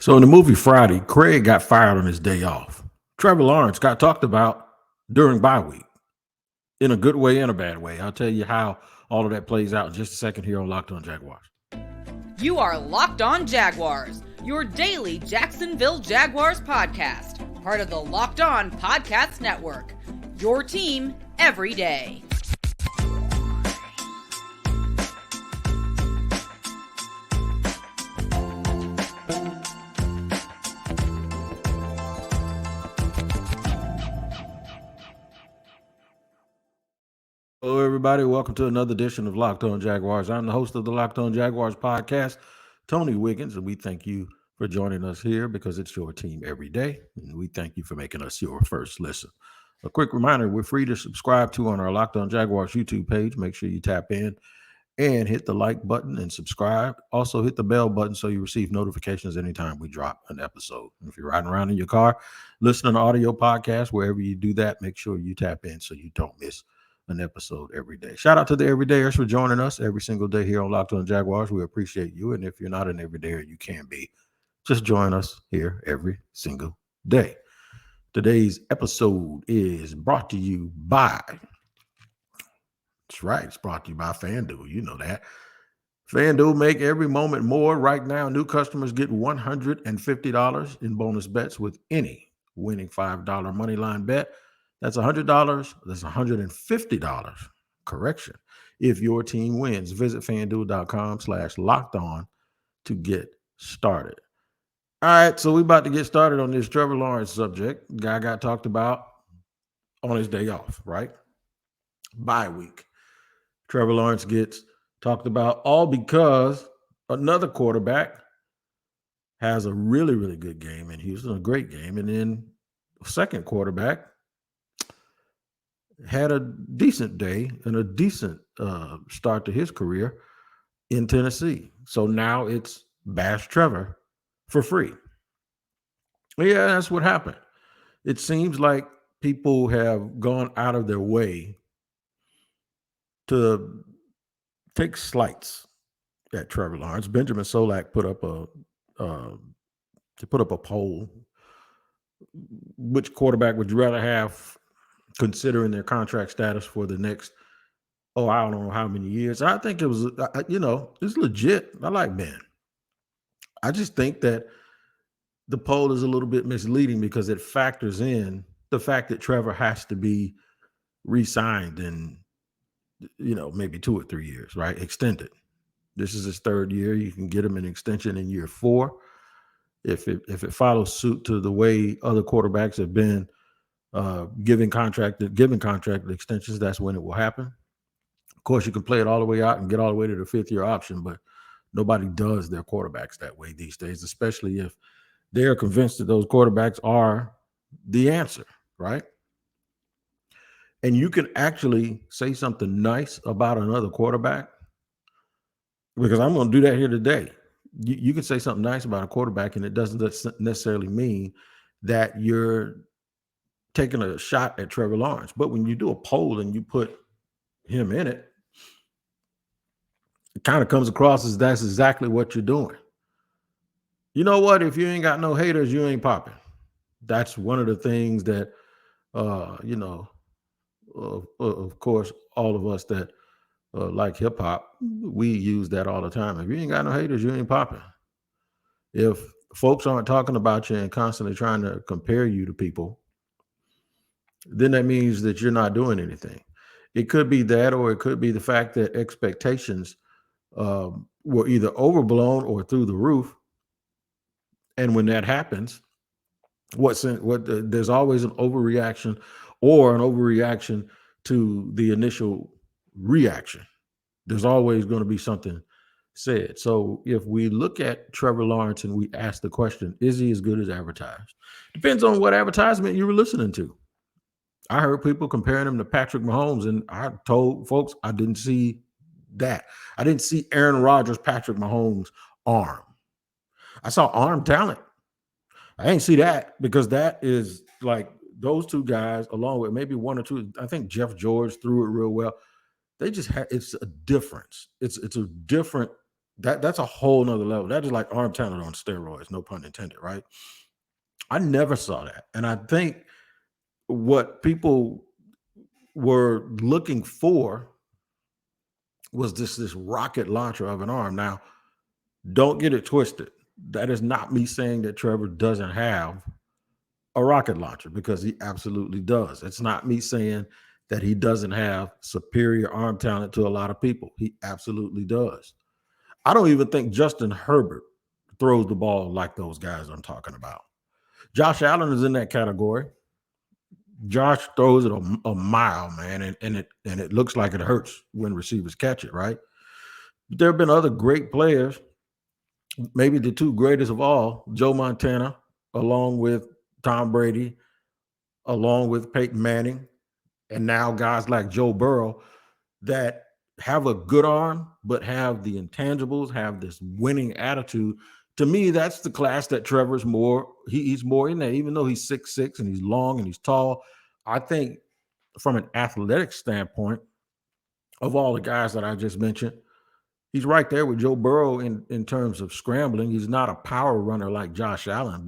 So in the movie Friday, Craig got fired on his day off. Trevor Lawrence got talked about during bye week in a good way and a bad way. I'll tell you how all of that plays out in just a second here on Locked On Jaguars. You are Locked On Jaguars, your daily Jacksonville Jaguars podcast, part of the Locked On Podcast Network, your team every day. Hello, everybody. Welcome to another edition of Locked On Jaguars. I'm the host of the Locked On Jaguars podcast, Tony Wiggins, and we thank you for joining us here because it's your team every day, and we thank you for making us your first listen. A quick reminder, we're free to subscribe to on our Locked On Jaguars YouTube page. Make sure you tap in and hit the like button and subscribe. Also, hit the bell button so you receive notifications anytime we drop an episode. If you're riding around in your car, listening to audio podcasts, wherever you do that, make sure you tap in so you don't miss an episode every day. Shout out to the everydayers for joining us every single day here on Locked On Jaguars. We appreciate you. And if you're not an everydayer, you can be. Just join us here every single day. Today's episode is brought to you by, that's right, it's brought to you by FanDuel. You know that. FanDuel, make every moment more. Right now, new customers get $150 in bonus bets with any winning $5 moneyline bet. That's $100. That's $150. Correction. If your team wins, visit FanDuel.com/lockedon to get started. All right, so we about to get started on this Trevor Lawrence subject. Guy got talked about on his day off, right? Bye week. Trevor Lawrence gets talked about all because another quarterback has a really, really good game in Houston, a great game, and then a second quarterback had a decent day and a decent start to his career in Tennessee. So now it's bash Trevor for free. Yeah, that's what happened. It seems like people have gone out of their way to take slights at Trevor Lawrence. Benjamin Solak put up a poll. Which quarterback would you rather have, considering their contract status for the next, I don't know how many years. I think it was, it's legit. I like Ben. I just think that the poll is a little bit misleading because it factors in the fact that Trevor has to be re-signed in, maybe 2 or 3 years, right? Extended. This is his third year. You can get him an extension in year 4. If it follows suit to the way other quarterbacks have been giving contract extensions, that's when it will happen. Of course, you can play it all the way out and get all the way to the 5th-year option, but nobody does their quarterbacks that way these days, especially if they're convinced that those quarterbacks are the answer, right? And you can actually say something nice about another quarterback, because I'm going to do that here today. You can say something nice about a quarterback, and it doesn't necessarily mean that you're taking a shot at Trevor Lawrence. But when you do a poll and you put him in it, it kind of comes across as that's exactly what you're doing. You know what? If you ain't got no haters, you ain't popping. That's one of the things that, of course, all of us that like hip hop, we use that all the time. If you ain't got no haters, you ain't popping. If folks aren't talking about you and constantly trying to compare you to people, then that means that you're not doing anything. It could be that, or it could be the fact that expectations were either overblown or through the roof. And when that happens, there's always an overreaction or an overreaction to the initial reaction. There's always going to be something said. So if we look at Trevor Lawrence and we ask the question, is he as good as advertised? Depends on what advertisement you were listening to. I heard people comparing him to Patrick Mahomes, and I told folks I didn't see that. I didn't see Aaron Rodgers, Patrick Mahomes' arm. I saw arm talent. I didn't see that, because that is like those two guys, along with maybe one or two. I think Jeff George threw it real well. They just had, it's a difference. It's a different That's a whole nother level. That is like arm talent on steroids, no pun intended, right? I never saw that. And I think what people were looking for was this rocket launcher of an arm. Now, don't get it twisted. That is not me saying that Trevor doesn't have a rocket launcher, because he absolutely does. It's not me saying that he doesn't have superior arm talent to a lot of people. He absolutely does. I don't even think Justin Herbert throws the ball like those guys I'm talking about. Josh Allen is in that category. Josh throws it a mile, man, and it looks like it hurts when receivers catch it, right? But there have been other great players, maybe the two greatest of all, Joe Montana, along with Tom Brady, along with Peyton Manning, and now guys like Joe Burrow, that have a good arm, but have the intangibles, have this winning attitude. To me, that's the class that Trevor's more, he's more in there, even though he's 6'6" and he's long and he's tall. I think from an athletic standpoint, of all the guys that I just mentioned, he's right there with Joe Burrow in terms of scrambling. He's not a power runner like Josh Allen,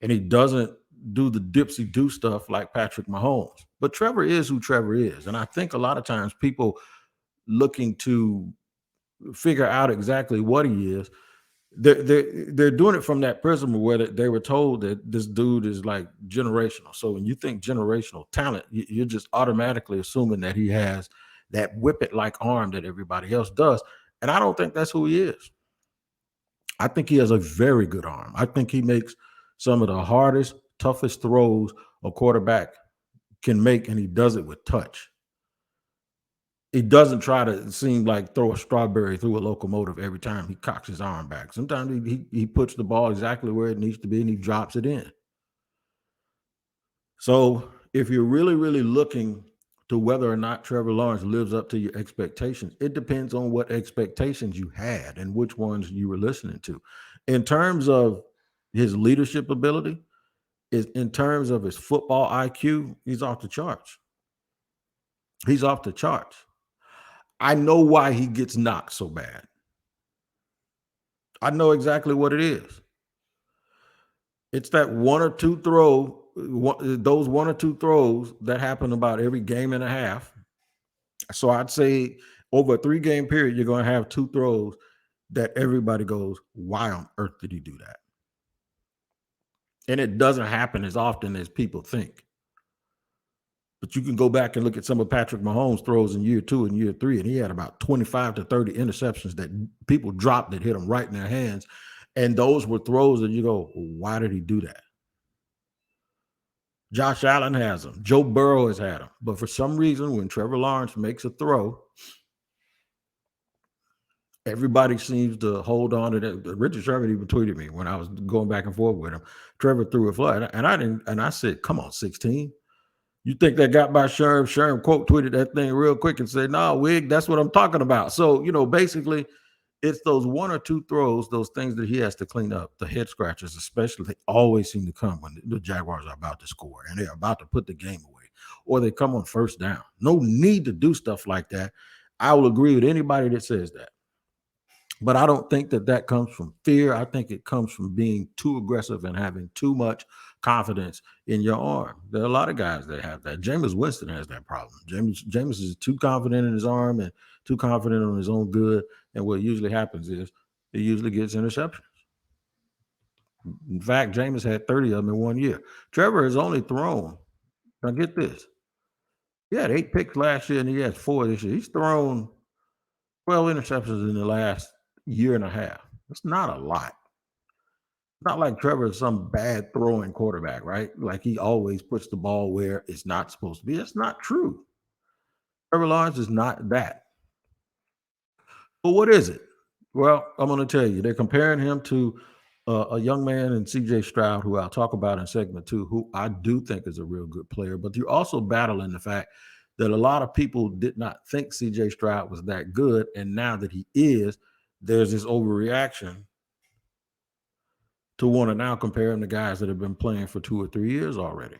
and he doesn't do the dipsy do stuff like Patrick Mahomes. But Trevor is who Trevor is. And I think a lot of times people looking to figure out exactly what he is, they're doing it from that prism where they were told that this dude is like generational. So when you think generational talent, you're just automatically assuming that he has that whip it like arm that everybody else does. And I don't think that's who he is. I think he has a very good arm. I think he makes some of the hardest, toughest throws a quarterback can make, and he does it with touch. He doesn't try to seem like throw a strawberry through a locomotive every time he cocks his arm back. Sometimes he puts the ball exactly where it needs to be and he drops it in. So if you're really, really looking to whether or not Trevor Lawrence lives up to your expectations, it depends on what expectations you had and which ones you were listening to. In terms of his leadership ability, in terms of his football IQ, he's off the charts. He's off the charts. I know why he gets knocked so bad. I know exactly what it is. It's that those one or two throws that happen about every game and a half. So I'd say over a 3-game period, you're going to have 2 throws that everybody goes, why on earth did he do that? And it doesn't happen as often as people think. But you can go back and look at some of Patrick Mahomes' throws in year 2 and year 3, and he had about 25 to 30 interceptions that people dropped that hit them right in their hands. And those were throws that you go, why did he do that? Josh Allen has them. Joe Burrow has had them. But for some reason, when Trevor Lawrence makes a throw, everybody seems to hold on to that. Richard Sherman even tweeted me when I was going back and forth with him. Trevor threw a flag, and I said, come on, 16. You think that got by Sherm? Sherm quote tweeted that thing real quick and said, no, Wig, that's what I'm talking about. So, basically it's those 1 or 2 throws, those things that he has to clean up, the head scratchers especially, they always seem to come when the Jaguars are about to score and they're about to put the game away, or they come on first down. No need to do stuff like that. I will agree with anybody that says that. But I don't think that comes from fear. I think it comes from being too aggressive and having too much confidence in your arm. There are a lot of guys that have that. Jameis Winston has that problem. Jameis is too confident in his arm and too confident on his own good. And what usually happens is he usually gets interceptions. In fact, Jameis had 30 of them in 1 year. Trevor has only thrown, now get this, he had 8 picks last year and he has 4 this year. He's thrown 12 interceptions in the last year and a half. That's not a lot. It's not like Trevor is some bad throwing quarterback, right? Like he always puts the ball where it's not supposed to be. It's not true. Trevor Lawrence is not that. But what is it? Well, I'm going to tell you. They're comparing him to a young man in C.J. Stroud, who I'll talk about in segment 2, who I do think is a real good player. But you're also battling the fact that a lot of people did not think C.J. Stroud was that good. And now that he is, there's this overreaction to want to now compare him to guys that have been playing for 2 or 3 years already.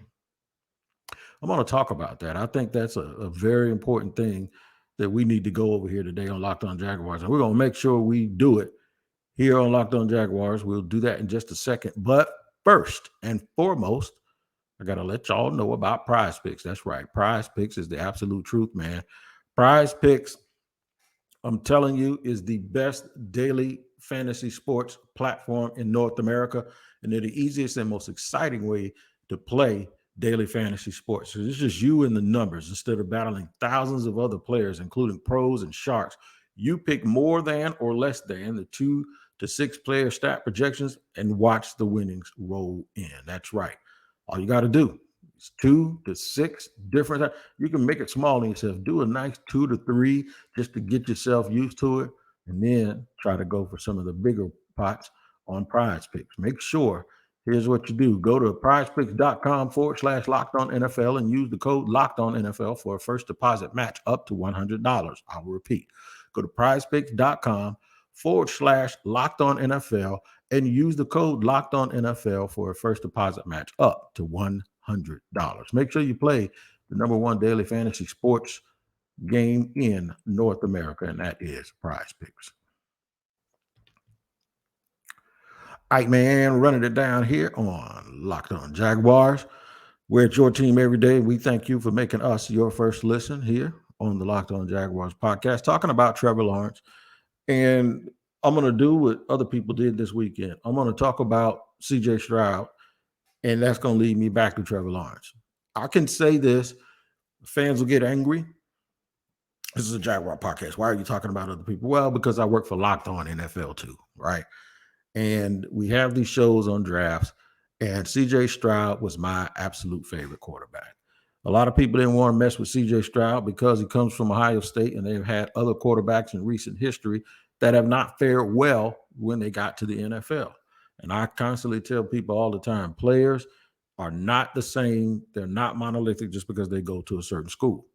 I'm going to talk about that. I think that's a very important thing that we need to go over here today on Locked On Jaguars. And we're going to make sure we do it here on Locked On Jaguars. We'll do that in just a second. But first and foremost, I got to let y'all know about PrizePicks. That's right. PrizePicks is the absolute truth, man. PrizePicks, I'm telling you, is the best daily fantasy sports platform in North America. And they're the easiest and most exciting way to play daily fantasy sports. So it's just you and the numbers. Instead of battling thousands of other players, including pros and sharks, you pick more than or less than the 2 to 6 player stat projections and watch the winnings roll in. That's right. All you got to do is 2 to 6 different. You can make it small on yourself. Do a nice 2 to 3 just to get yourself used to it, and then try to go for some of the bigger pots on PrizePicks. Make sure. Here's what you do. Go to prizepicks.com/LockedOnNFL and use the code LockedOnNFL for a first deposit match up to $100. I'll repeat. Go to prizepicks.com/LockedOnNFL and use the code LockedOnNFL for a first deposit match up to $100. Make sure you play the number one daily fantasy sports game in North America, and that is PrizePicks. All right, man, running it down here on Locked On Jaguars. We're at your team every day. We thank you for making us your first listen here on the Locked On Jaguars podcast, talking about Trevor Lawrence. And I'm going to do what other people did this weekend. I'm going to talk about CJ Stroud, and that's going to lead me back to Trevor Lawrence. I can say this. Fans will get angry. This is a Jaguar podcast. Why are you talking about other people? Well, because I work for Locked On NFL too, right? And we have these shows on drafts, and CJ Stroud was my absolute favorite quarterback. A lot of people didn't want to mess with CJ Stroud because he comes from Ohio State, and they've had other quarterbacks in recent history that have not fared well when they got to the NFL. And I constantly tell people all the time, players are not the same. They're not monolithic just because they go to a certain school.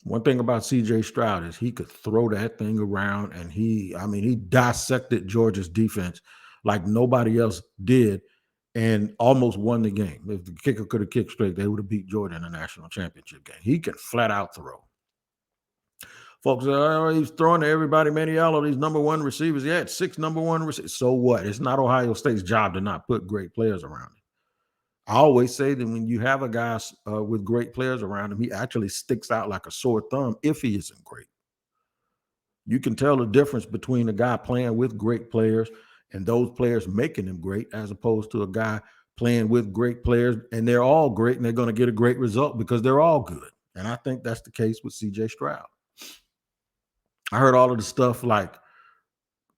One thing about CJ Stroud is he could throw that thing around, and he dissected Georgia's defense like nobody else did and almost won the game. If the kicker could have kicked straight, they would have beat Georgia in the national championship game. He can flat out throw. Folks, he's throwing to everybody, man. All of these number one receivers. He had 6 number one receivers. So what? It's not Ohio State's job to not put great players around him. I always say that when you have a guy with great players around him, he actually sticks out like a sore thumb if he isn't great. You can tell the difference between a guy playing with great players and those players making him great, as opposed to a guy playing with great players and they're all great and they're going to get a great result because they're all good. And I think that's the case with CJ Stroud. I heard all of the stuff like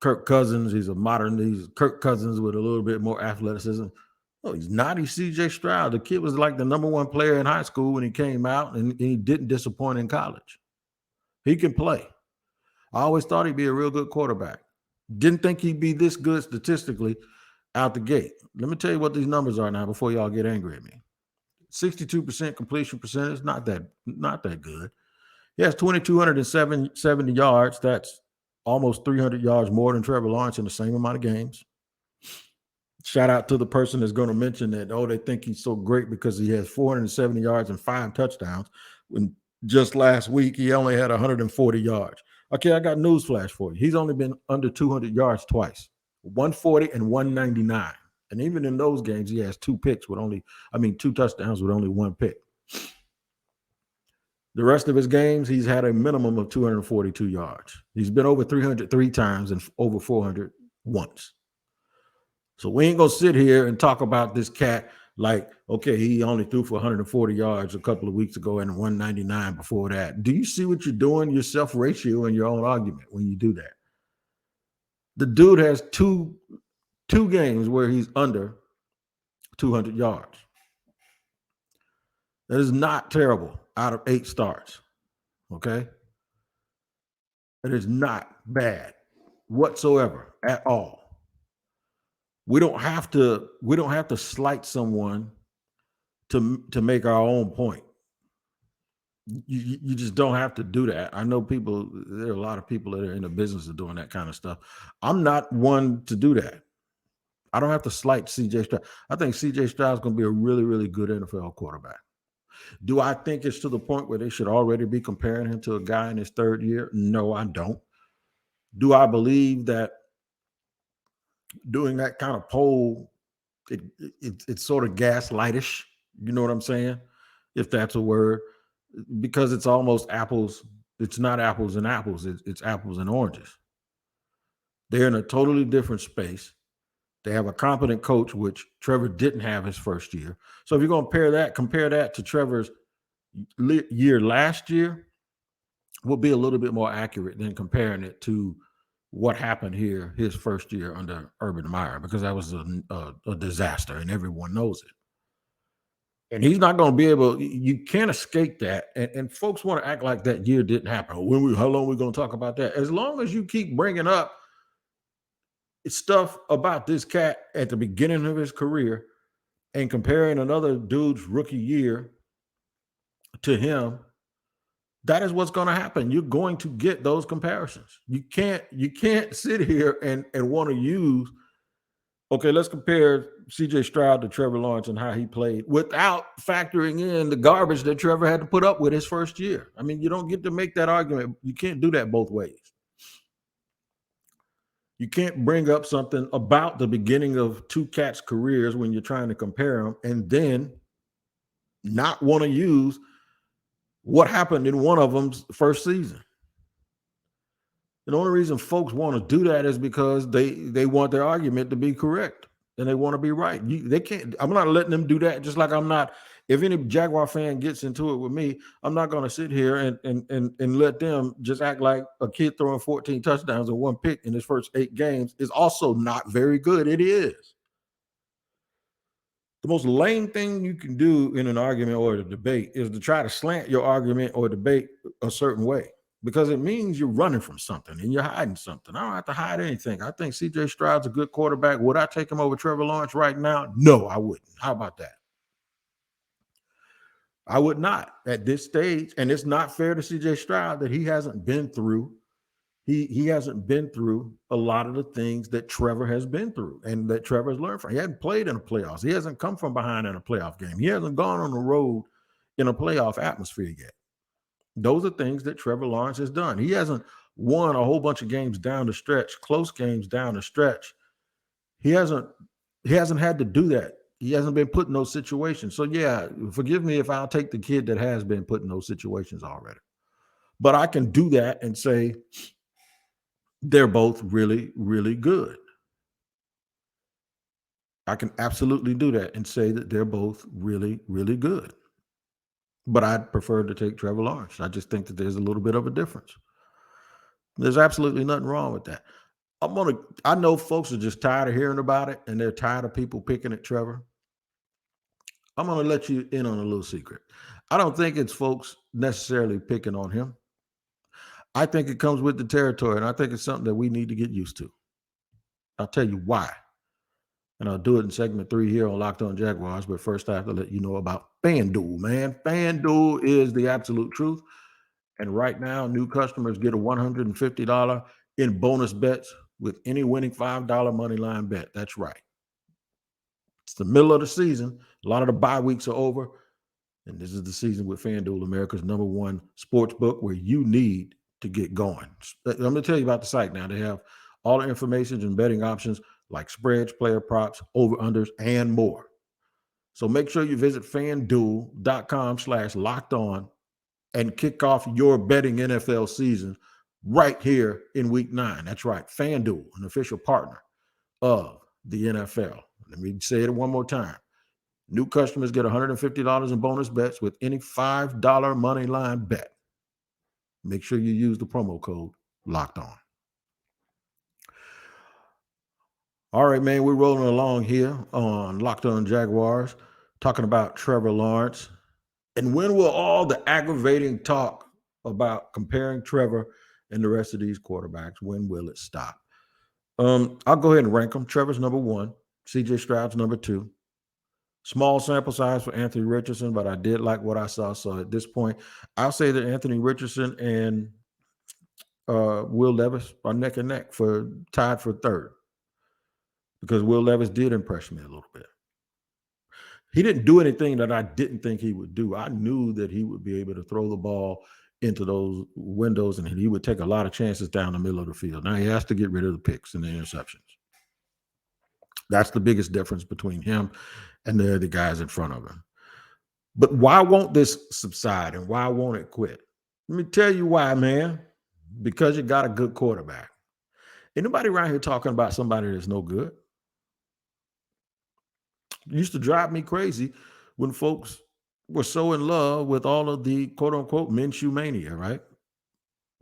Kirk Cousins. He's Kirk Cousins with a little bit more athleticism. No, he's not. He's CJ Stroud. The kid was like the number one player in high school when he came out, and he didn't disappoint in college. He can play. I always thought he'd be a real good quarterback. Didn't think he'd be this good statistically out the gate. Let me tell you what these numbers are now before y'all get angry at me. 62% completion percentage, not that good. He has 2,270 yards. That's almost 300 yards more than Trevor Lawrence in the same amount of games. Shout out to the person that's going to mention that, they think he's so great because he has 470 yards and 5 touchdowns, when just last week he only had 140 yards. Okay, I got news flash for you. He's only been under 200 yards twice, 140 and 199. And even in those games, he has 2 touchdowns with only 1 pick. The rest of his games, he's had a minimum of 242 yards. He's been over 300 3 times and over 400 once. So we ain't going to sit here and talk about this cat like, okay, he only threw for 140 yards a couple of weeks ago and 199 before that. Do you see what you're doing? Your self-ratio in your own argument when you do that. The dude has two games where he's under 200 yards. That is not terrible out of 8 starts, okay? It is not bad whatsoever at all. We don't have to slight someone to make our own point. You just don't have to do that. I know there are a lot of people that are in the business of doing that kind of stuff. I'm not one to do that. I don't have to slight CJ Stroud. I think CJ Stroud is going to be a really, really good NFL quarterback. Do I think it's to the point where they should already be comparing him to a guy in his third year? No, I don't. Do I believe that doing that kind of poll, it's sort of gaslightish? You know what I'm saying? If that's a word, because it's almost apples. It's not apples and apples. It's apples and oranges. They're in a totally different space. They have a competent coach, which Trevor didn't have his first year. So if you're going to compare that to Trevor's year last year, will be a little bit more accurate than comparing it to what happened here his first year under Urban Meyer, because that was a disaster and everyone knows it. And he's not going to be able, you can't escape that. And folks want to act like that year didn't happen. How long are we going to talk about that? As long as you keep bringing up stuff about this cat at the beginning of his career and comparing another dude's rookie year to him, that is what's going to happen. You're going to get those comparisons. You can't sit here and want to use, okay, let's compare CJ Stroud to Trevor Lawrence and how he played without factoring in the garbage that Trevor had to put up with his first year. I mean, you don't get to make that argument. You can't do that both ways. You can't bring up something about the beginning of two cats' careers when you're trying to compare them and then not want to use what happened in one of them's first season. And the only reason folks want to do that is because they want their argument to be correct and they want to be right. They can't. I'm not letting them do that. Just like I'm not. If any Jaguar fan gets into it with me, I'm not going to sit here and let them just act like a kid throwing 14 touchdowns and one pick in his first 8 games is also not very good. It is. The most lame thing you can do in an argument or a debate is to try to slant your argument or debate a certain way, because it means you're running from something and you're hiding something. I don't have to hide anything. I think CJ Stroud's a good quarterback. Would I take him over Trevor Lawrence right now? No, I wouldn't. How about that? I would not at this stage. And it's not fair to CJ Stroud that he hasn't been through. He hasn't been through a lot of the things that Trevor has been through and that Trevor has learned from. He hasn't played in the playoffs. He hasn't come from behind in a playoff game. He hasn't gone on the road in a playoff atmosphere yet. Those are things that Trevor Lawrence has done. He hasn't won a whole bunch of games down the stretch, close games down the stretch. He hasn't had to do that. He hasn't been put in those situations. So yeah, forgive me if I'll take the kid that has been put in those situations already. But I can do that and say they're both really, really good. I can absolutely do that and say that they're both really, really good. But I'd prefer to take Trevor Lawrence. I just think that there's a little bit of a difference. There's absolutely nothing wrong with that. I know folks are just tired of hearing about it and they're tired of people picking at Trevor. I'm going to let you in on a little secret. I don't think it's folks necessarily picking on him. I think it comes with the territory, and I think it's something that we need to get used to. I'll tell you why. And I'll do it in segment 3 here on Locked On Jaguars. But first, I have to let you know about FanDuel, man. FanDuel is the absolute truth. And right now, new customers get a $150 in bonus bets with any winning $5 moneyline bet. That's right. It's the middle of the season. A lot of the bye weeks are over. And this is the season with FanDuel, America's #1 sportsbook, where you need to get going. I'm going to tell you about the site now. They have all the information and betting options like spreads, player props, over-unders, and more. So make sure you visit FanDuel.com/lockedon and kick off your betting NFL season right here in week 9. That's right. FanDuel, an official partner of the NFL. Let me say it one more time. New customers get $150 in bonus bets with any $5 money line bet. Make sure you use the promo code Locked On. All right, man, we're rolling along here on Locked On Jaguars, talking about Trevor Lawrence. And when will all the aggravating talk about comparing Trevor and the rest of these quarterbacks, when will it stop? I'll go ahead and rank them. Trevor's number 1, CJ Stroud's number 2. Small sample size for Anthony Richardson, but I did like what I saw. So at this point, I'll say that Anthony Richardson and Will Levis are neck and neck tied for 3rd, because Will Levis did impress me a little bit. He didn't do anything that I didn't think he would do. I knew that he would be able to throw the ball into those windows, and he would take a lot of chances down the middle of the field. Now he has to get rid of the picks and the interceptions. That's the biggest difference between him and the other guys in front of him. But why won't this subside and why won't it quit? Let me tell you why, man. Because you got a good quarterback. Anybody around here talking about somebody that's no good? It used to drive me crazy when folks were so in love with all of the quote unquote Minshew mania, right?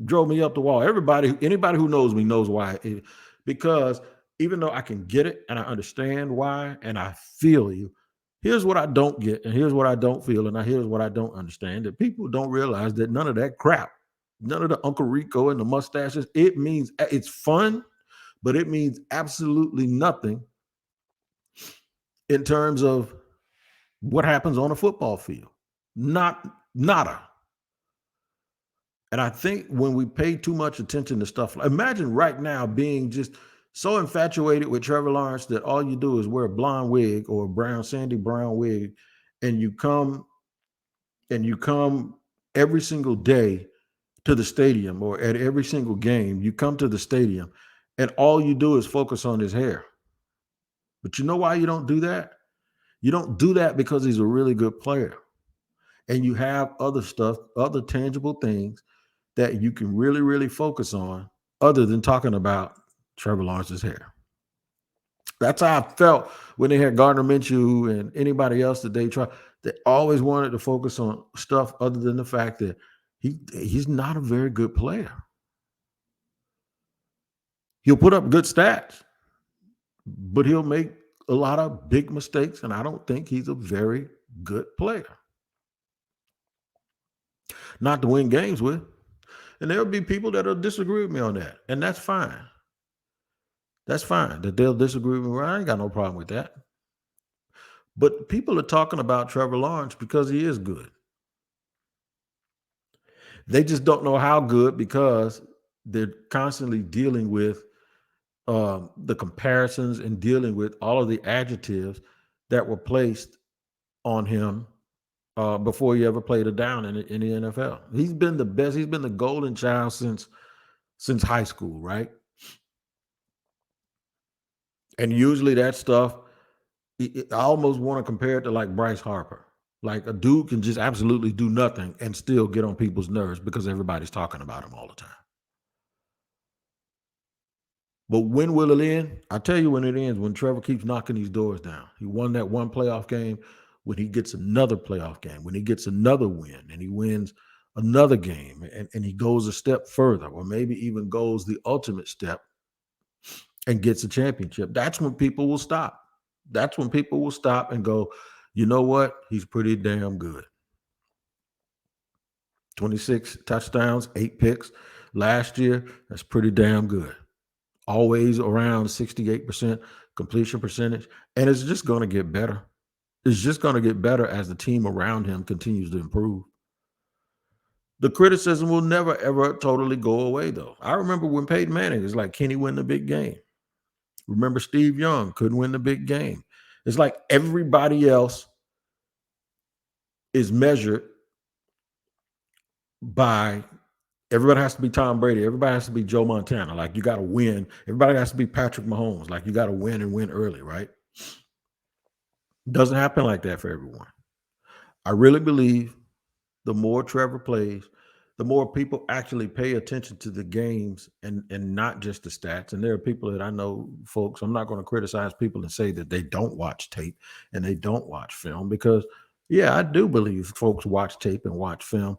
Drove me up the wall. Anybody who knows me knows why. Because even though I can get it and I understand why and I feel you, here's what I don't get and here's what I don't feel and here's what I don't understand. That people don't realize that none of that crap, none of the Uncle Rico and the mustaches, it's fun, but it means absolutely nothing in terms of what happens on a football field. Nada. And I think when we pay too much attention to stuff, imagine right now being just so infatuated with Trevor Lawrence that all you do is wear a blonde wig or a sandy brown wig, and you come every single day to the stadium, or at every single game, you come to the stadium and all you do is focus on his hair. But you know why you don't do that? You don't do that because he's a really good player. And you have other stuff, other tangible things that you can really, really focus on other than talking about Trevor Lawrence's hair. That's how I felt when they had Gardner Minshew and anybody else that they always wanted to focus on stuff other than the fact that he's not a very good player. He'll put up good stats, but he'll make a lot of big mistakes, and I don't think he's a very good player. Not to win games with. And there'll be people that'll disagree with me on that, and that's fine. That's fine that they'll disagree with me. I ain't got no problem with that. But people are talking about Trevor Lawrence because he is good. They just don't know how good because they're constantly dealing with the comparisons and dealing with all of the adjectives that were placed on him before he ever played a down in the NFL. He's been the best. He's been the golden child since high school, right? And usually that stuff, I almost want to compare it to like Bryce Harper. Like a dude can just absolutely do nothing and still get on people's nerves because everybody's talking about him all the time. But when will it end? I'll tell you when it ends, when Trevor keeps knocking these doors down. He won that one playoff game, when he gets another playoff game, when he gets another win and he wins another game and he goes a step further, or maybe even goes the ultimate step and gets a championship. That's when people will stop. That's when people will stop and go, you know what? He's pretty damn good. 26 touchdowns, 8 picks last year. That's pretty damn good. Always around 68% completion percentage. And it's just going to get better. It's just going to get better as the team around him continues to improve. The criticism will never, ever totally go away, though. I remember when Peyton Manning was like, can he win the big game? Remember Steve Young couldn't win the big game. It's like everybody else is measured by, everybody has to be Tom Brady. Everybody has to be Joe Montana. Like, you got to win. Everybody has to be Patrick Mahomes. Like, you got to win and win early, right? Doesn't happen like that for everyone. I really believe the more Trevor plays, the more people actually pay attention to the games and not just the stats. And there are people that I know, folks, I'm not going to criticize people and say that they don't watch tape and they don't watch film, because, yeah, I do believe folks watch tape and watch film.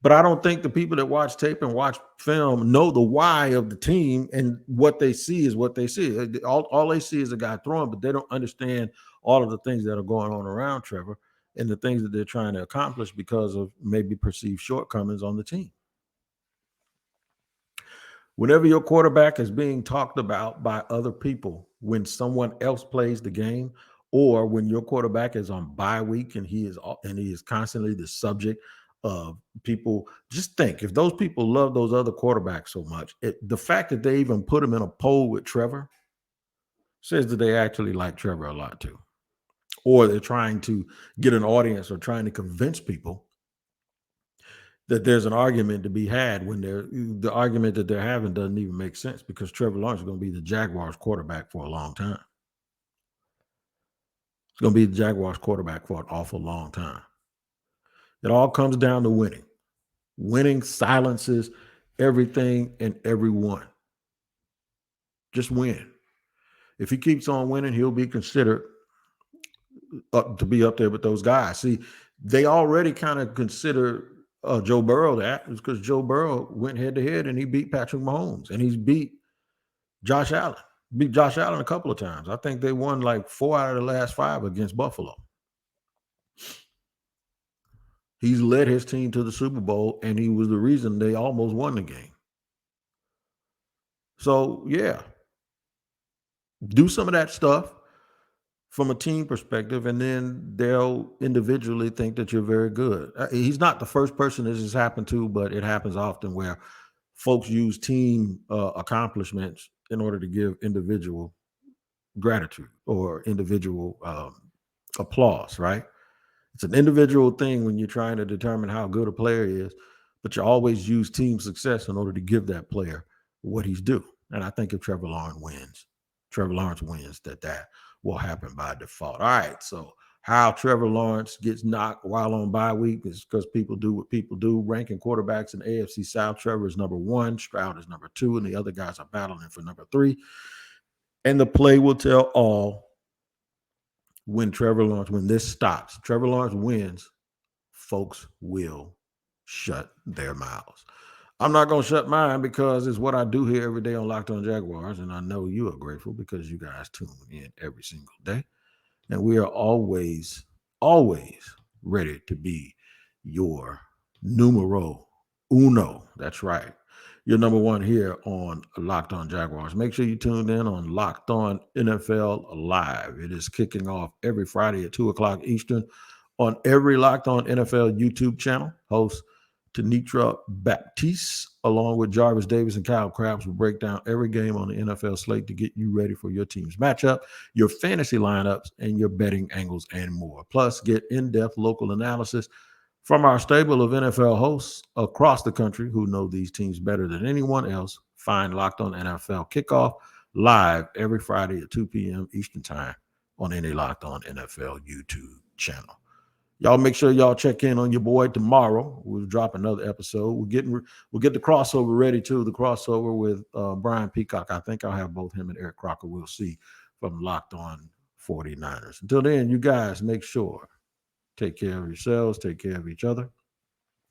But I don't think the people that watch tape and watch film know the why of the team, and what they see is what they see. All they see is a guy throwing, but they don't understand all of the things that are going on around Trevor and the things that they're trying to accomplish because of maybe perceived shortcomings on the team. Whenever your quarterback is being talked about by other people, when someone else plays the game, or when your quarterback is on bye week and he is constantly the subject of people, just think, if those people love those other quarterbacks so much, the fact that they even put him in a poll with Trevor says that they actually like Trevor a lot too. or they're trying to get an audience or trying to convince people that there's an argument to be had when the argument that they're having doesn't even make sense, because Trevor Lawrence is going to be the Jaguars quarterback for a long time. It's going to be the Jaguars quarterback for an awful long time. It all comes down to winning. Winning silences everything and everyone. Just win. If he keeps on winning, he'll be considered to be up there with those guys. See, they already kind of consider Joe Burrow that, because Joe Burrow went head to head and he beat Patrick Mahomes, and he's beat Josh Allen. Beat Josh Allen a couple of times. I think they won like 4 out of the last 5 against Buffalo. He's led his team to the Super Bowl, and he was the reason they almost won the game. So, yeah, do some of that stuff from a team perspective, and then they'll individually think that you're very good. He's not the first person this has happened to, but it happens often where folks use team accomplishments in order to give individual gratitude or individual applause, right? It's an individual thing when you're trying to determine how good a player is, but you always use team success in order to give that player what he's due. And I think if Trevor Lawrence wins, that will happen by default. All right, so how Trevor Lawrence gets knocked while on bye week is because people do what people do. Ranking quarterbacks in AFC South, Trevor is number 1, Stroud is number 2, and the other guys are battling for number 3. And the play will tell all when this stops. Trevor Lawrence wins, folks will shut their mouths. I'm not going to shut mine, because it's what I do here every day on Locked On Jaguars, and I know you are grateful because you guys tune in every single day. And we are always, always ready to be your numero uno. That's right. You're number 1 here on Locked On Jaguars. Make sure you tune in on Locked On NFL Live. It is kicking off every Friday at 2 o'clock Eastern on every Locked On NFL YouTube channel. Host Tanitra Baptiste, along with Jarvis Davis and Kyle Krabs, will break down every game on the NFL slate to get you ready for your team's matchup, your fantasy lineups, and your betting angles and more. Plus, get in-depth local analysis from our stable of NFL hosts across the country who know these teams better than anyone else. Find Locked On NFL Kickoff live every Friday at 2 p.m. Eastern Time on any Locked On NFL YouTube channel. Y'all make sure y'all check in on your boy tomorrow. We'll drop another episode. We'll get the crossover ready too. The crossover with Brian Peacock. I think I'll have both him and Eric Crocker. We'll see, from Locked On 49ers. Until then, you guys make sure, take care of yourselves, take care of each other,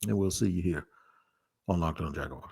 and we'll see you here on Locked On Jaguars.